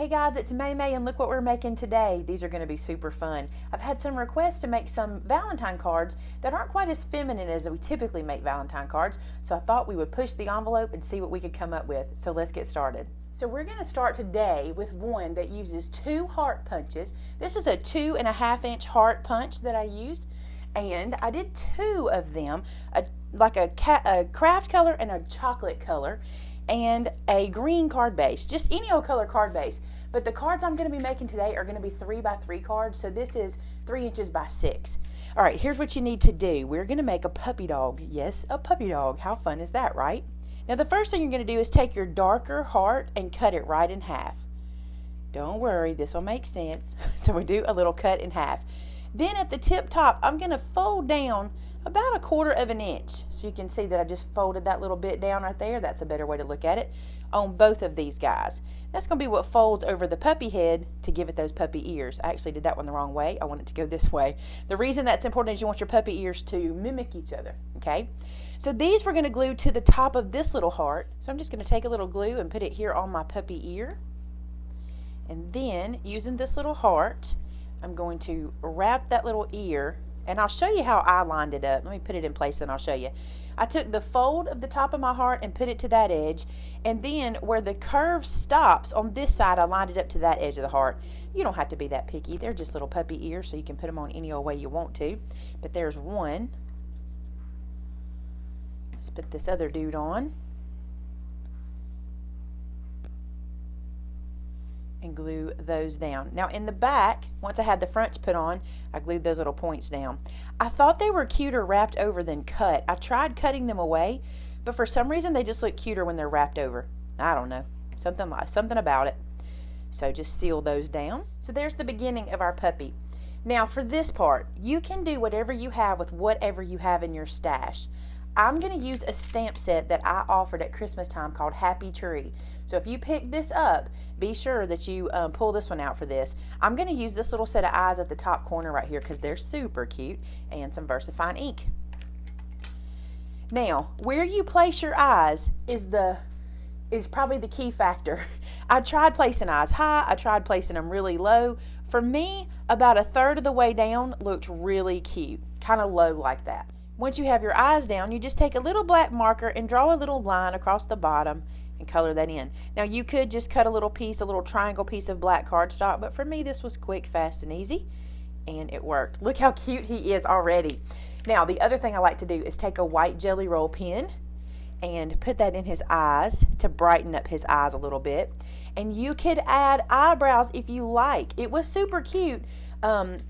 Hey guys, it's Maymay and look what we're making today. These are going to be super fun. I've had some requests to make some Valentine cards that aren't quite as feminine as we typically make Valentine cards, so I thought we would push the envelope and see what we could come up with. So let's get started. So we're going to start today with one that uses 2 heart punches. This is a 2.5-inch heart punch that I used, and I did 2 of them, like a craft color and a chocolate color, and a green card base, just any old color card base. But the cards I'm going to be making today are going to be 3x3 cards, so this is 3 inches by 6. All right, here's what you need to do. We're going to make a puppy dog. Yes, a puppy dog. How fun is that, right? Now the first thing you're going to do is take your darker heart and cut it right in half. Don't worry, this will make sense. So we do a little cut in half. Then at the tip top, I'm going to fold down about 1/4 inch. So you can see that I just folded that little bit down right there. That's a better way to look at it on both of these guys. That's going to be what folds over the puppy head to give it those puppy ears. I actually did that one the wrong way. I want it to go this way. The reason that's important is you want your puppy ears to mimic each other, okay? So these we're going to glue to the top of this little heart. So I'm just going to take a little glue and put it here on my puppy ear. And then using this little heart, I'm going to wrap that little ear, and I'll show you how I lined it up. Let me put it in place and I'll show you. I took the fold of the top of my heart and put it to that edge, and then where the curve stops on this side, I lined it up to that edge of the heart. You don't have to be that picky. They're just little puppy ears, so you can put them on any old way you want to. But there's one. Let's put this other dude on. And glue those down. Now in the back, once I had the fronts put on, I glued those little points down. I thought they were cuter wrapped over than cut. I tried cutting them away, but for some reason they just look cuter when they're wrapped over. I don't know, something about it. So just seal those down. So there's the beginning of our puppy. Now for this part, you can do whatever you have with whatever you have in your stash. I'm going to use a stamp set that I offered at Christmas time called Happy Tree. So if you pick this up, be sure that you pull this one out for this. I'm going to use this little set of eyes at the top corner right here because they're super cute, and some VersaFine ink. Now, where you place your eyes is probably the key factor. I tried placing eyes high, I tried placing them really low. For me, about 1/3 of the way down looked really cute, kind of low like that. Once you have your eyes down, you just take a little black marker and draw a little line across the bottom and color that in. Now you could just cut a little triangle piece of black cardstock, but for me this was quick, fast, and easy, and it worked. Look how cute he is already. Now the other thing I like to do is take a white Jelly Roll pen and put that in his eyes to brighten up his eyes a little bit. And you could add eyebrows if you like. It was super cute.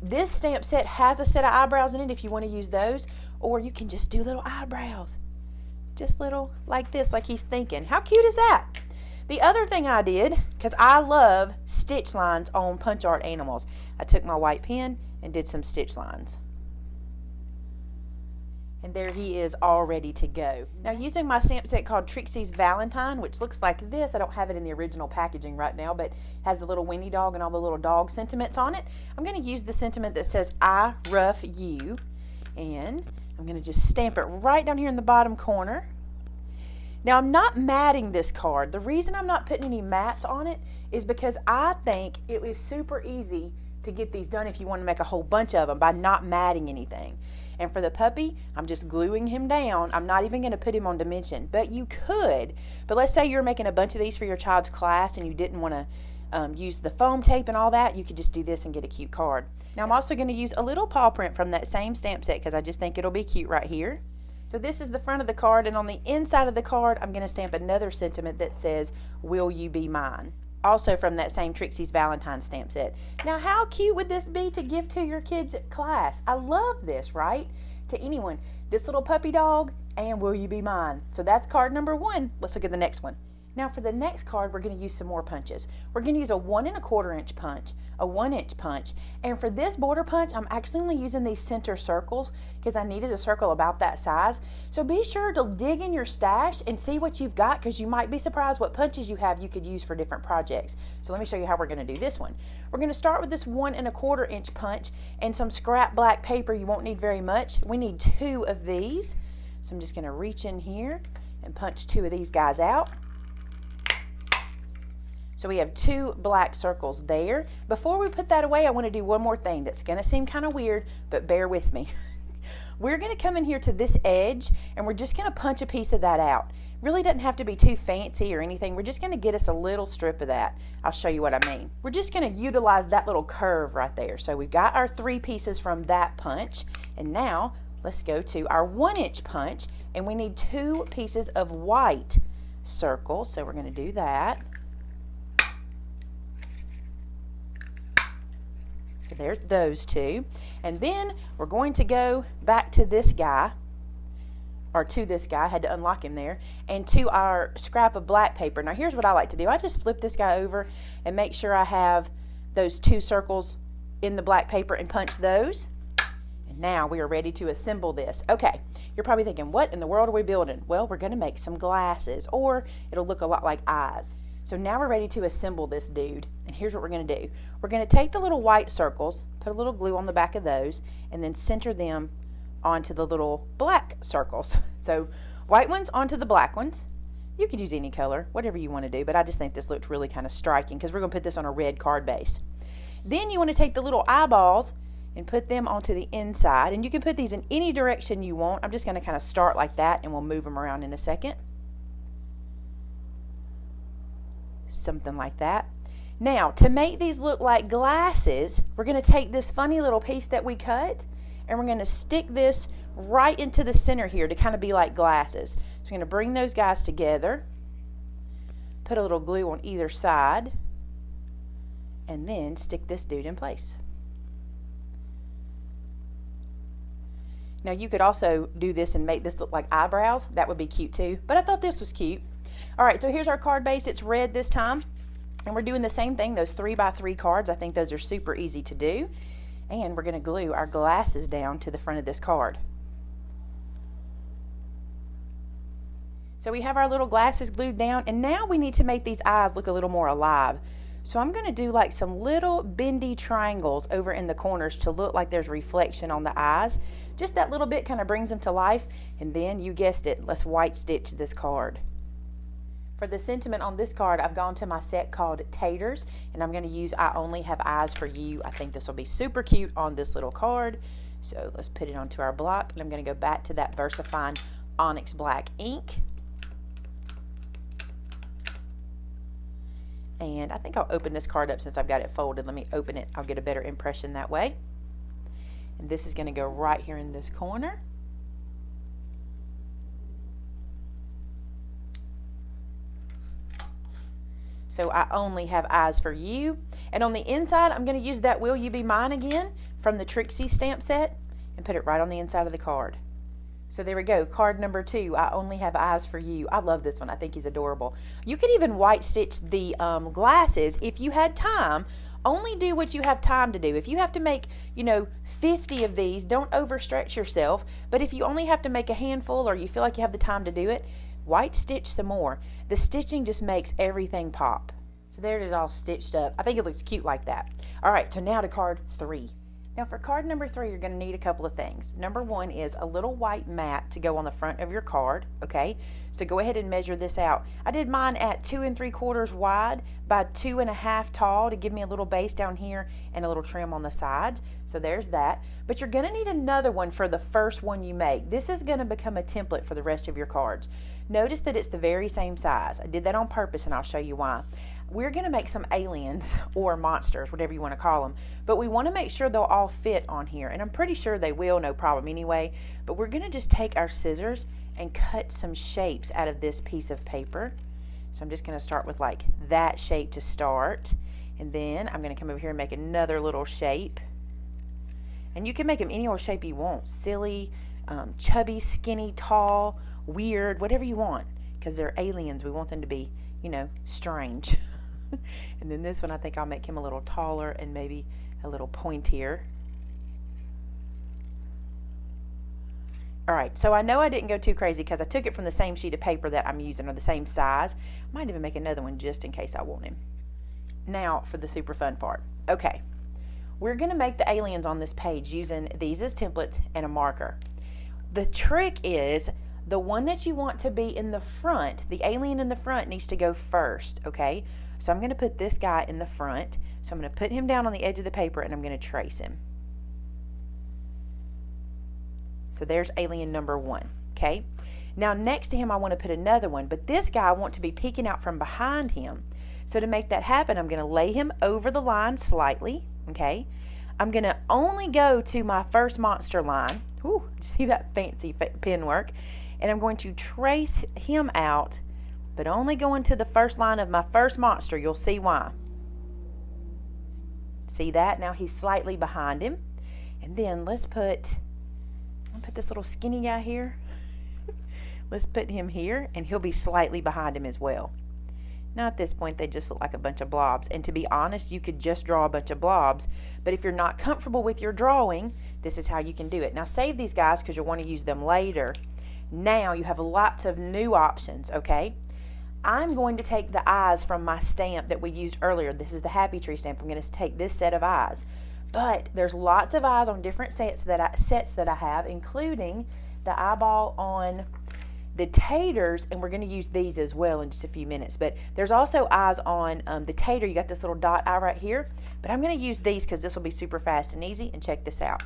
This stamp set has a set of eyebrows in it if you want to use those, or you can just do little eyebrows. Just little like this, like he's thinking. How cute is that? The other thing I did, because I love stitch lines on punch art animals, I took my white pen and did some stitch lines. And there he is all ready to go. Now using my stamp set called Trixie's Valentine, which looks like this, I don't have it in the original packaging right now, but has the little Winnie dog and all the little dog sentiments on it. I'm going to use the sentiment that says I rough you, and I'm going to just stamp it right down here in the bottom corner. Now I'm not matting this card. The reason I'm not putting any mats on it is because I think it was super easy to get these done if you want to make a whole bunch of them by not matting anything. And for the puppy, I'm just gluing him down. I'm not even going to put him on dimension, but you could. But let's say you're making a bunch of these for your child's class and you didn't want to use the foam tape and all that. You could just do this and get a cute card. Now I'm also going to use a little paw print from that same stamp set because I just think it'll be cute right here. So this is the front of the card, and on the inside of the card I'm going to stamp another sentiment that says, will you be mine? Also from that same Trixie's Valentine stamp set. Now how cute would this be to give to your kids' class? I love this, right? To anyone. This little puppy dog and will you be mine? So that's card number 1. Let's look at the next one. Now for the next card, we're going to use some more punches. We're going to use a 1 1/4 inch punch, a 1-inch punch, and for this border punch, I'm actually only using these center circles because I needed a circle about that size. So be sure to dig in your stash and see what you've got because you might be surprised what punches you have you could use for different projects. So let me show you how we're going to do this one. We're going to start with this 1 1/4 inch punch and some scrap black paper. You won't need very much. We need 2 of these. So I'm just going to reach in here and punch 2 of these guys out. So we have 2 black circles there. Before we put that away, I want to do one more thing that's going to seem kind of weird, but bear with me. We're going to come in here to this edge, and we're just going to punch a piece of that out. Really doesn't have to be too fancy or anything. We're just going to get us a little strip of that. I'll show you what I mean. We're just going to utilize that little curve right there. So we've got our 3 pieces from that punch, and now let's go to our 1-inch punch, and we need 2 pieces of white circle. So we're going to do that. So there's those 2. And then we're going to go back to this guy, or to this guy, I had to unlock him there, and to our scrap of black paper. Now here's what I like to do. I just flip this guy over and make sure I have those 2 circles in the black paper and punch those. And now we are ready to assemble this. Okay, you're probably thinking, what in the world are we building? Well, we're going to make some glasses, or it'll look a lot like eyes. So now we're ready to assemble this dude, and here's what we're going to do. We're going to take the little white circles, put a little glue on the back of those, and then center them onto the little black circles. So white ones onto the black ones. You could use any color, whatever you want to do, but I just think this looked really kind of striking because we're going to put this on a red card base. Then you want to take the little eyeballs and put them onto the inside, and you can put these in any direction you want. I'm just going to kind of start like that, and we'll move them around in a second. Something like that. Now, to make these look like glasses, we're going to take this funny little piece that we cut, and we're going to stick this right into the center here to kind of be like glasses. So we're going to bring those guys together, put a little glue on either side, and then stick this dude in place. Now you could also do this and make this look like eyebrows. That would be cute too, but I thought this was cute. Alright, so here's our card base. It's red this time, and we're doing the same thing, those 3x3 cards. I think those are super easy to do. And we're going to glue our glasses down to the front of this card. So we have our little glasses glued down, and now we need to make these eyes look a little more alive. So I'm going to do like some little bendy triangles over in the corners to look like there's reflection on the eyes. Just that little bit kind of brings them to life, and then you guessed it, let's white stitch this card. For the sentiment on this card, I've gone to my set called Taters, and I'm going to use I Only Have Eyes for You. I think this will be super cute on this little card. So let's put it onto our block, and I'm going to go back to that VersaFine Onyx Black ink. And I think I'll open this card up since I've got it folded. Let me open it. I'll get a better impression that way. And this is going to go right here in this corner. So I only have eyes for you. And on the inside, I'm going to use that Will You Be Mine again from the Trixie stamp set and put it right on the inside of the card. So there we go, card number 2, I Only Have Eyes for You. I love this one. I think he's adorable. You could even white stitch the glasses if you had time. Only do what you have time to do. If you have to make, 50 of these, don't overstretch yourself. But if you only have to make a handful, or you feel like you have the time to do it, white stitch some more. The stitching just makes everything pop. So there it is, all stitched up. I think it looks cute like that. All right, so now to card 3. Now for card number 3, you're going to need a couple of things. Number 1 is a little white mat to go on the front of your card, okay? So go ahead and measure this out. I did mine at 2 3/4 wide by 2 1/2 tall to give me a little base down here and a little trim on the sides. So there's that. But you're going to need another one for the first one you make. This is going to become a template for the rest of your cards. Notice that it's the very same size. I did that on purpose, and I'll show you why. We're going to make some aliens or monsters, whatever you want to call them, but we want to make sure they'll all fit on here, and I'm pretty sure they will, no problem anyway. But we're going to just take our scissors and cut some shapes out of this piece of paper. So I'm just going to start with like that shape to start, and then I'm going to come over here and make another little shape. And you can make them any old shape you want, silly, chubby, skinny, tall, weird, whatever you want, because they're aliens. We want them to be, strange. And then this one, I think I'll make him a little taller and maybe a little pointier. Alright, so I know I didn't go too crazy because I took it from the same sheet of paper that I'm using, or the same size. I might even make another one just in case I want him. Now for the super fun part. Okay, we're going to make the aliens on this page using these as templates and a marker. The trick is the one that you want to be in the front, the alien in the front, needs to go first, okay? So I'm going to put this guy in the front. So I'm going to put him down on the edge of the paper and I'm going to trace him. So there's alien number 1, okay? Now next to him I want to put another one, but this guy I want to be peeking out from behind him. So to make that happen, I'm going to lay him over the line slightly, okay? I'm going to only go to my first monster line. Ooh, see that fancy pen work? And I'm going to trace him out, but only going to the first line of my first monster. You'll see why. See that? Now he's slightly behind him. And then I'll put this little skinny guy here. Let's put him here, and he'll be slightly behind him as well. Now at this point they just look like a bunch of blobs, and to be honest, you could just draw a bunch of blobs, but if you're not comfortable with your drawing, this is how you can do it. Now save these guys because you'll want to use them later. Now you have lots of new options, okay? I'm going to take the eyes from my stamp that we used earlier. This is the Happy Tree stamp. I'm going to take this set of eyes, but there's lots of eyes on different sets that I have, including the eyeball on the taters, and we're going to use these as well in just a few minutes. But there's also eyes on the tater. You got this little dot eye right here, but I'm going to use these because this will be super fast and easy. And check this out.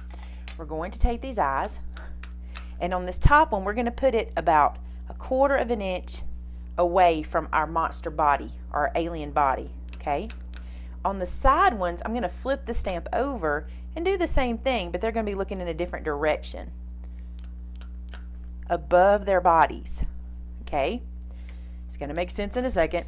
We're going to take these eyes, and on this top one we're going to put it about 1/4 of an inch away from our monster body, our alien body, okay? On the side ones I'm going to flip the stamp over and do the same thing, but they're going to be looking in a different direction, above their bodies, okay? It's going to make sense in a second.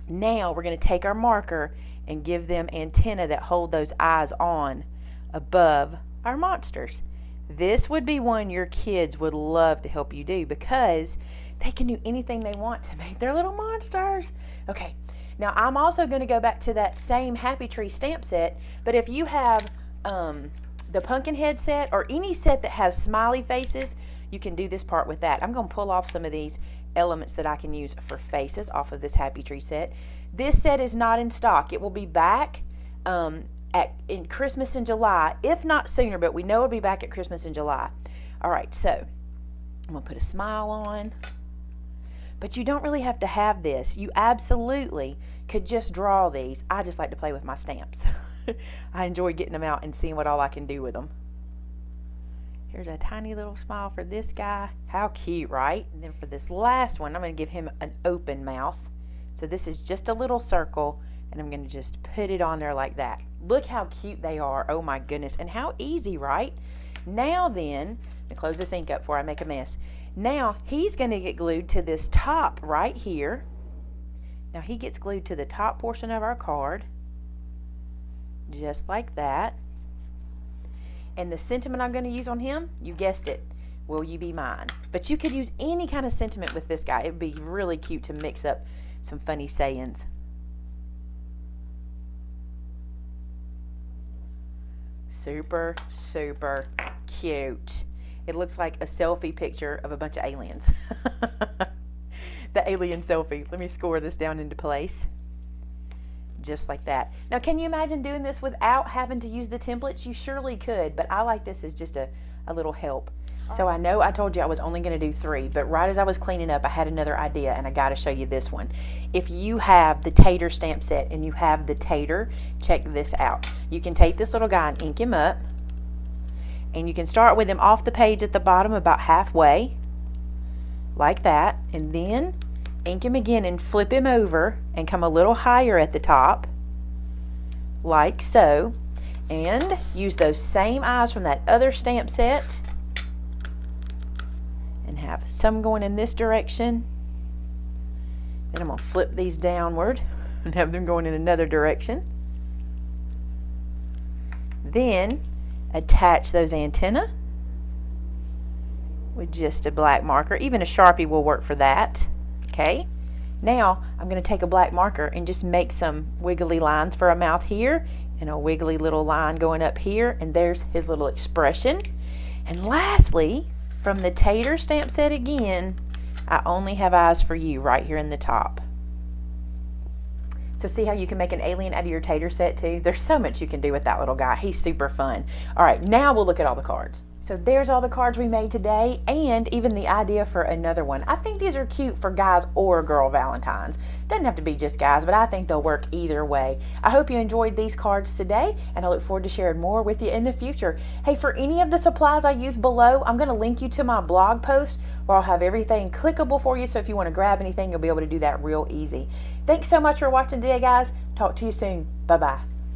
Now we're going to take our marker and give them antennae that hold those eyes on above our monsters. This would be one your kids would love to help you do because they can do anything they want to make their little monsters. Okay, now I'm also going to go back to that same Happy Tree stamp set, but if you have the pumpkin head set or any set that has smiley faces, you can do this part with that. I'm going to pull off some of these elements that I can use for faces off of this Happy Tree set. This set is not in stock. It will be back in Christmas in July, if not sooner, but we know it'll be back at Christmas in July. All right, so I'm going to put a smile on. But you don't really have to have this. You absolutely could just draw these. I just like to play with my stamps. I enjoy getting them out and seeing what all I can do with them. Here's a tiny little smile for this guy. How cute, right? And then for this last one, I'm going to give him an open mouth. So this is just a little circle, and I'm going to just put it on there like that. Look how cute they are. Oh my goodness. And how easy, right? Now then, let me close this ink up before I make a mess. Now he's going to get glued to this top right here. Now he gets glued to the top portion of our card, just like that. And the sentiment I'm going to use on him, you guessed it, will you be mine? But you could use any kind of sentiment with this guy. It would be really cute to mix up some funny sayings. Super, super cute. It looks like a selfie picture of a bunch of aliens. The alien selfie. Let me score this down into place. Just like that. Now, can you imagine doing this without having to use the templates? You surely could, but I like this as just a little help. So I know I told you I was only going to do 3, but right as I was cleaning up, I had another idea, and I got to show you this one. If you have the tater stamp set and you have the tater, check this out. You can take this little guy and ink him up, and you can start with him off the page at the bottom about halfway, like that, and then ink him again and flip him over and come a little higher at the top, like so, and use those same eyes from that other stamp set and have some going in this direction. Then I'm going to flip these downward and have them going in another direction. Then attach those antennae with just a black marker. Even a Sharpie will work for that. Okay, now I'm going to take a black marker and just make some wiggly lines for a mouth here and a wiggly little line going up here, and there's his little expression. And lastly, from the tater stamp set again, I only have eyes for you right here in the top. So see how you can make an alien out of your tater set too? There's so much you can do with that little guy. He's super fun. All right, now we'll look at all the cards. So there's all the cards we made today, and even the idea for another one. I think these are cute for guys or girl Valentines. Doesn't have to be just guys, but I think they'll work either way. I hope you enjoyed these cards today, and I look forward to sharing more with you in the future. Hey, for any of the supplies I use below, I'm going to link you to my blog post where I'll have everything clickable for you, so if you want to grab anything, you'll be able to do that real easy. Thanks so much for watching today, guys. Talk to you soon. Bye-bye.